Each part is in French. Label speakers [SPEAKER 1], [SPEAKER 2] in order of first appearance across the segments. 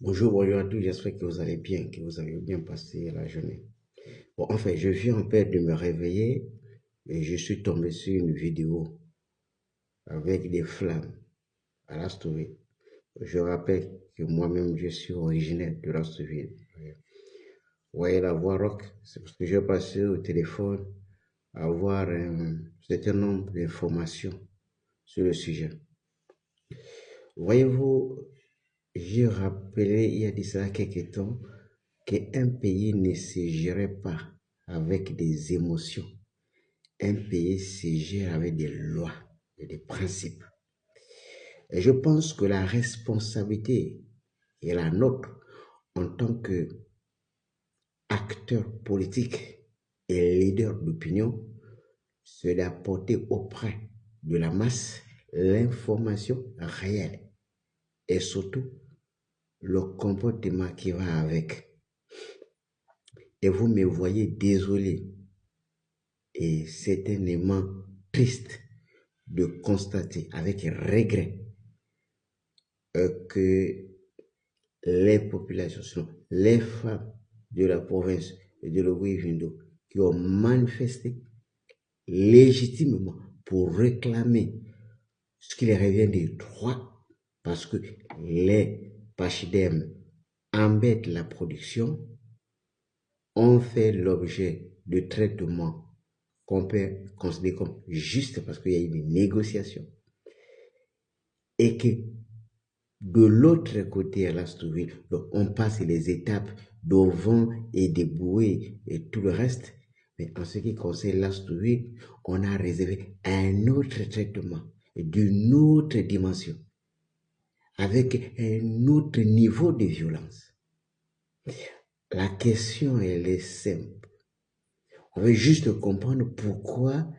[SPEAKER 1] Bonjour, bonjour à tous, j'espère que vous allez bien, que vous avez bien passé la journée. Bon, enfin, je viens en fait de me réveiller et je suis tombé sur une vidéo avec des flammes à l'Astoville. Je rappelle que moi-même, je suis originaire de l'Astoville. Vous voyez la voix rock, c'est parce que j'ai passé au téléphone à avoir un certain nombre d'informations sur le sujet. Voyez-vous, j'ai rappelé il y a de cela quelques temps qu'un pays ne se gérait pas avec des émotions. Un pays se gère avec des lois et des principes. Et je pense que la responsabilité est la nôtre en tant qu'acteur politique et leader d'opinion, c'est d'apporter auprès de la masse l'information réelle et surtout le comportement qui va avec. Et vous me voyez désolé et certainement triste de constater avec regret que les populations, sinon les femmes de la province de l'Ogooué-Vindo qui ont manifesté légitimement pour réclamer ce qui les revient des droits parce que les pachydermes embêtent la production, ont fait l'objet de traitements qu'on peut considérer comme juste parce qu'il y a eu des négociations et que de l'autre côté à l'Astoville, on passe les étapes d'auvent et des bouées et tout le reste. Mais en ce qui concerne l'Astoville, on a réservé un autre traitement d'une autre dimension avec un autre niveau de violence. La question, elle est simple. On veut juste comprendre pourquoi,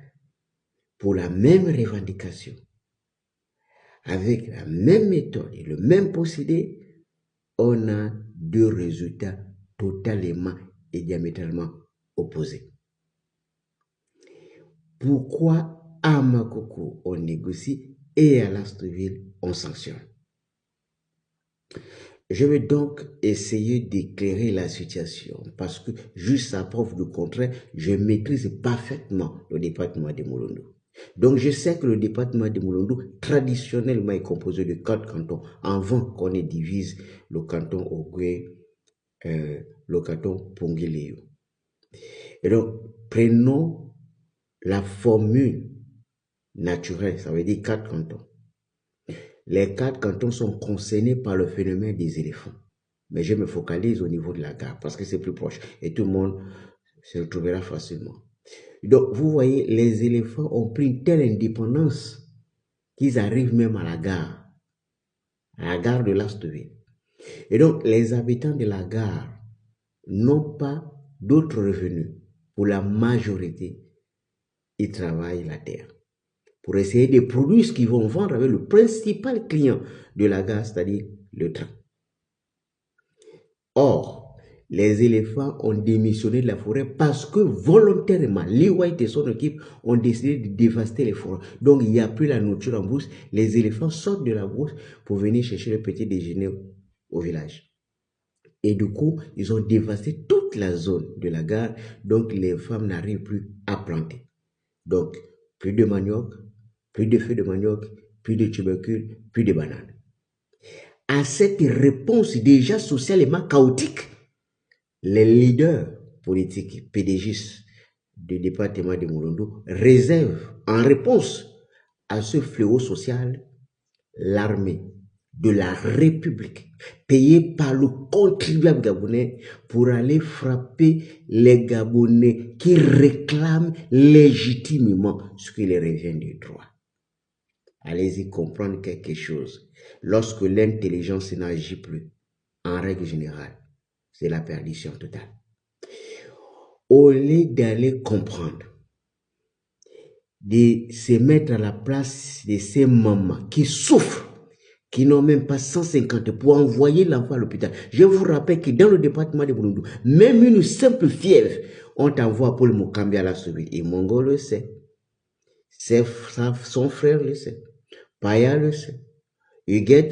[SPEAKER 1] pour la même revendication, avec la même méthode et le même procédé, on a deux résultats totalement et diamétralement opposés. Pourquoi à Makoko on négocie et à l'Astoville on sanctionne? Je vais donc essayer d'éclairer la situation parce que jusqu'à preuve du contraire, je maîtrise parfaitement le département de Molondo. Donc je sais que le département de Molondo traditionnellement est composé de 4 cantons avant qu'on ait divise le canton Ogoué, le canton Ponguiléo. Et donc prenons la formule naturelle, ça veut dire 4 cantons. Les 4 cantons sont concernés par le phénomène des éléphants. Mais je me focalise au niveau de la gare parce que c'est plus proche et tout le monde se retrouvera facilement. Donc, vous voyez, les éléphants ont pris une telle indépendance qu'ils arrivent même à la gare de l'Astoville. Et donc, les habitants de la gare n'ont pas d'autres revenus. Pour la majorité, ils travaillent la terre pour essayer de produire ce qu'ils vont vendre avec le principal client de la gare, c'est-à-dire le train. Or, les éléphants ont démissionné de la forêt parce que volontairement, les White et son équipe ont décidé de dévaster les forêts. Donc, il n'y a plus la nourriture en brousse. Les éléphants sortent de la brousse pour venir chercher le petit déjeuner au village. Et du coup, ils ont dévasté toute la zone de la gare. Donc, les femmes n'arrivent plus à planter. Donc, plus de manioc, plus de feuilles de manioc, plus de tubercules, plus de bananes. À cette réponse déjà socialement chaotique, les leaders politiques PDGistes du département de Molondo réservent en réponse à ce fléau social l'armée de la République payée par le contribuable gabonais pour aller frapper les Gabonais qui réclament légitimement ce qui leur revient du droit. Allez-y comprendre quelque chose. Lorsque l'intelligence n'agit plus, en règle générale, c'est la perdition totale. Au lieu d'aller comprendre, de se mettre à la place de ces mamans qui souffrent, qui n'ont même pas 150 pour envoyer l'enfant à l'hôpital. Je vous rappelle que dans le département de Burundu, même une simple fièvre, on t'envoie pour le Mokambi à la Soubi. Et Mongo le sait. Son frère le sait. Paya le sait. You get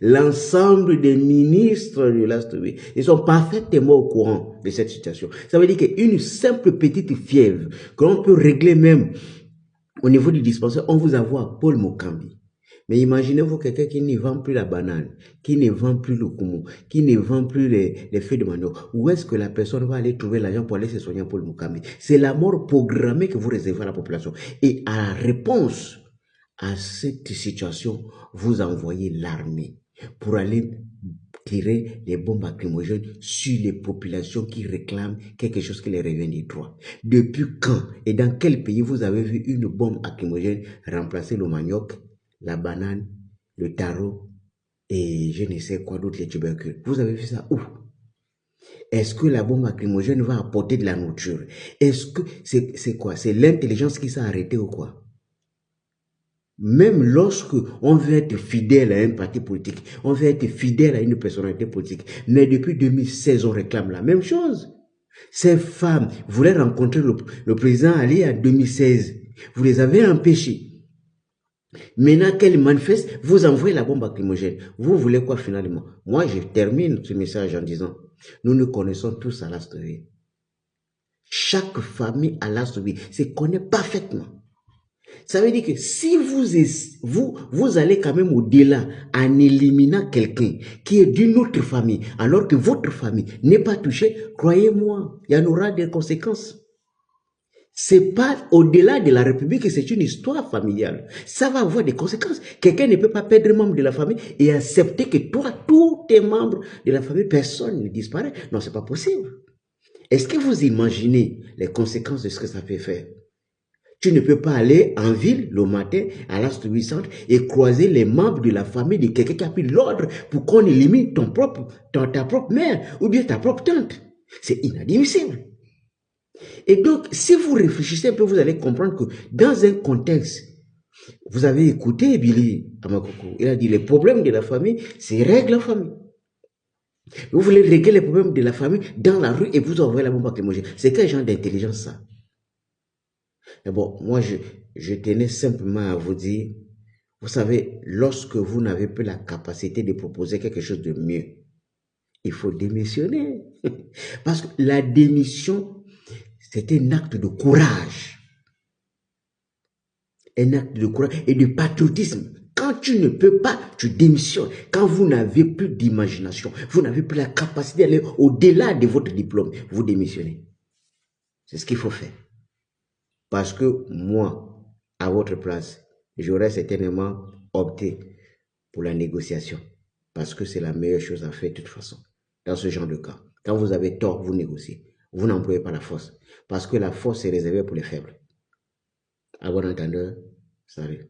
[SPEAKER 1] l'ensemble des ministres de l'Astronomie, ils sont parfaitement au courant de cette situation. Ça veut dire qu'une simple petite fièvre, que l'on peut régler même au niveau du dispensaire, on vous envoie Paul Mokambi. Mais imaginez-vous quelqu'un qui ne vend plus la banane, qui ne vend plus le koumou, qui ne vend plus les feuilles de manioc. Où est-ce que la personne va aller trouver l'argent pour aller se soigner Paul Mokambi? C'est la mort programmée que vous réservez à la population. Et à la réponse à cette situation, vous envoyez l'armée pour aller tirer les bombes lacrymogènes sur les populations qui réclament quelque chose qui les revient des droits. Depuis quand et dans quel pays vous avez vu une bombe lacrymogène remplacer le manioc, la banane, le taro et je ne sais quoi d'autre, les tubercules? Vous avez vu ça où? Est-ce que la bombe lacrymogène va apporter de la nourriture? Est-ce que c'est quoi? C'est l'intelligence qui s'est arrêtée ou quoi? Même lorsque on veut être fidèle à un parti politique, on veut être fidèle à une personnalité politique, mais depuis 2016, on réclame la même chose. Ces femmes voulaient rencontrer le président Ali en 2016. Vous les avez empêchés. Maintenant qu'elles manifestent, vous envoyez la bombe lacrymogène. Vous voulez quoi finalement? Moi, je termine ce message en disant, nous nous connaissons tous à l'Astronomie. Chaque famille à l'Astronomie se connaît parfaitement. Ça veut dire que si vous allez quand même au-delà en éliminant quelqu'un qui est d'une autre famille, alors que votre famille n'est pas touchée, croyez-moi, il y en aura des conséquences. C'est pas au-delà de la République, c'est une histoire familiale. Ça va avoir des conséquences. Quelqu'un ne peut pas perdre un membre de la famille et accepter que toi, tous tes membres de la famille, personne ne disparaît. Non, c'est pas possible. Est-ce que vous imaginez les conséquences de ce que ça peut faire? Tu ne peux pas aller en ville le matin à l'Astronomie Centre et croiser les membres de la famille de quelqu'un qui a pris l'ordre pour qu'on élimine ta propre mère ou bien ta propre tante. C'est inadmissible. Et donc, si vous réfléchissez un peu, vous allez comprendre que dans un contexte, vous avez écouté Billy Amakoko, il a dit les problèmes de la famille, c'est règle la famille. Vous voulez régler les problèmes de la famille dans la rue et vous envoyez la bombe lacrymogène. C'est quel genre d'intelligence ça? Mais bon, moi, je tenais simplement à vous dire, vous savez, lorsque vous n'avez plus la capacité de proposer quelque chose de mieux, il faut démissionner. Parce que la démission, c'est un acte de courage. Un acte de courage et de patriotisme. Quand tu ne peux pas, tu démissionnes. Quand vous n'avez plus d'imagination, vous n'avez plus la capacité d'aller au-delà de votre diplôme, vous démissionnez. C'est ce qu'il faut faire. Parce que moi, à votre place, j'aurais certainement opté pour la négociation. Parce que c'est la meilleure chose à faire de toute façon. Dans ce genre de cas. Quand vous avez tort, vous négociez. Vous n'employez pas la force. Parce que la force est réservée pour les faibles. À bon entendeur, salut.